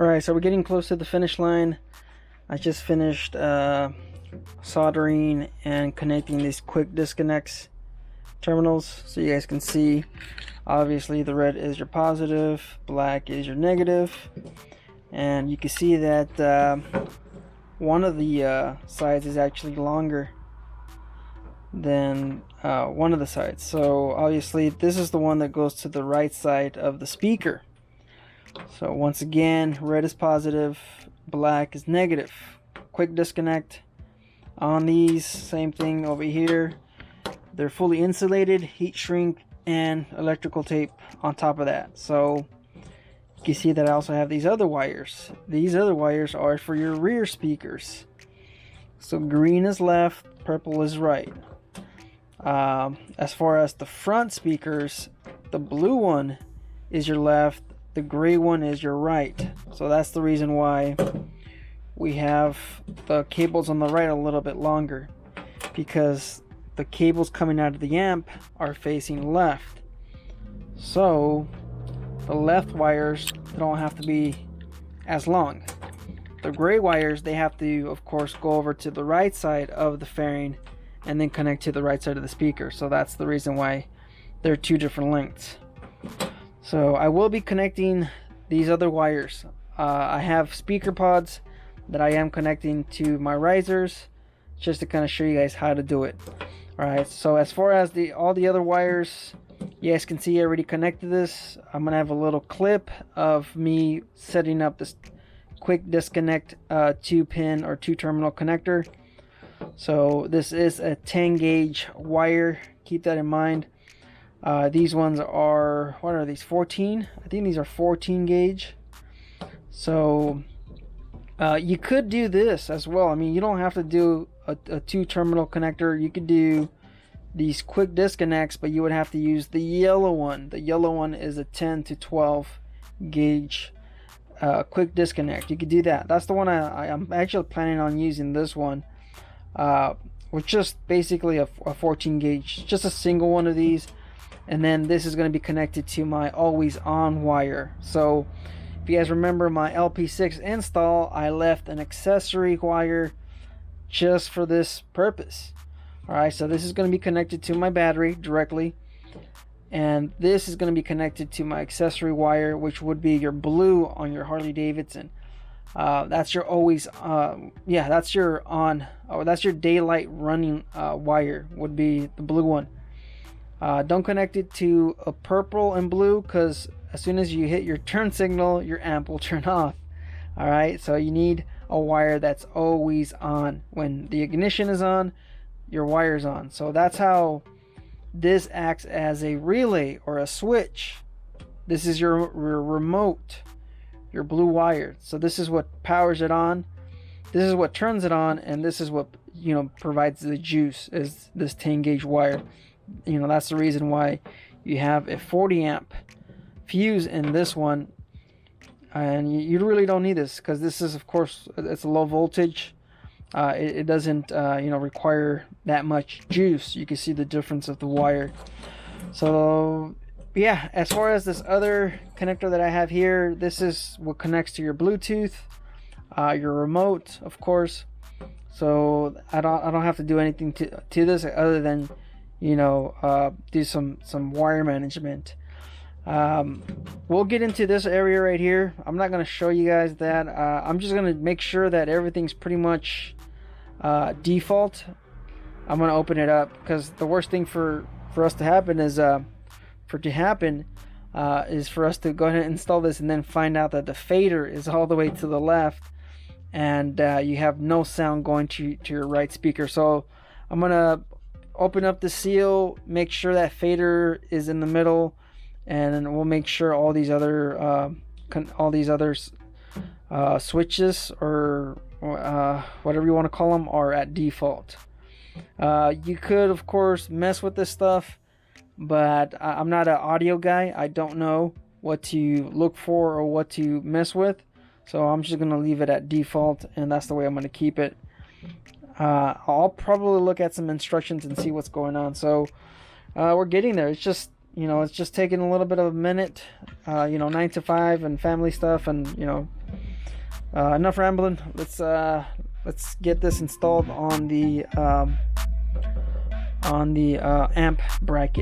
Alright, so we're getting close to the finish line. I just finished soldering and connecting these quick disconnects terminals, so you guys can see. Obviously the red is your positive, black is your negative, and you can see that one of the sides is actually longer than one of the sides. So obviously this is the one that goes to the right side of the speaker. So once again, red is positive, black is negative. Quick disconnect on these, same thing over here. They're fully insulated, heat shrink, and electrical tape on top of that. So you can see that I also have these other wires. These other wires are for your rear speakers. So green is left, purple is right. As far as the front speakers, the blue one is your left, the gray one is your right. So that's the reason why we have the cables on the right a little bit longer, because the cables coming out of the amp are facing left. So the left wires don't have to be as long. The gray wires, they have to of course go over to the right side of the fairing and then connect to the right side of the speaker. So that's the reason why they're two different lengths. So I will be connecting these other wires. I have speaker pods that I am connecting to my risers, just to kind of show you guys how to do it. Alright, so as far as all the other wires, you guys can see I already connected this. I'm gonna have a little clip of me setting up this quick disconnect 2-pin or 2-terminal connector. So this is a 10 gauge wire, keep that in mind. These ones are, what are these, 14? I think these are 14 gauge. So you could do this as well. I mean, you don't have to do a 2-terminal connector. You could do these quick disconnects, but you would have to use the yellow one. The yellow one is a 10 to 12 gauge quick disconnect. You could do that. That's the one I'm actually planning on using, this one, with just basically a 14 gauge, just a single one of these. And then this is going to be connected to my always on wire. So if you guys remember my LP6 install, I left an accessory wire just for this purpose. Alright, so this is going to be connected to my battery directly, and this is going to be connected to my accessory wire, which would be your blue on your Harley-Davidson. That's your always yeah, that's your on, or that's your daylight running wire, would be the blue one. Don't connect it to a purple and blue, because as soon as you hit your turn signal, your amp will turn off. Alright, so you need a wire that's always on. When the ignition is on, your wire's on. So that's how this acts as a relay or a switch. This is your remote, your blue wire. So this is what powers it on, this is what turns it on, and this is what, you know, provides the juice, is this 10 gauge wire. You know, that's the reason why you have a 40 amp fuse in this one, and you really don't need this, because this is, of course, it's a low voltage. It doesn't you know, require that much juice. You can see the difference of the wire. So yeah, as far as this other connector that I have here, this is what connects to your Bluetooth, your remote, of course. So I don't have to do anything to this other than, you know, do some wire management. We'll get into this area right here. I'm not going to show you guys that. I'm just going to make sure that everything's pretty much default. I'm going to open it up, because the worst thing for us to happen is for us to go ahead and install this and then find out that the fader is all the way to the left, and you have no sound going to your right speaker. So I'm going to open up the seal, make sure that fader is in the middle, and then we'll make sure all these other switches, or whatever you want to call them, are at default. You could, of course, mess with this stuff, but I'm not an audio guy. I don't know what to look for or what to mess with, so I'm just going to leave it at default, and that's the way I'm going to keep it. I'll probably look at some instructions and see what's going on. So we're getting there. It's just, you know, it's just taking a little bit of a minute, you know, 9 to 5 and family stuff, and, you know, Enough rambling. Let's get this installed on the amp bracket.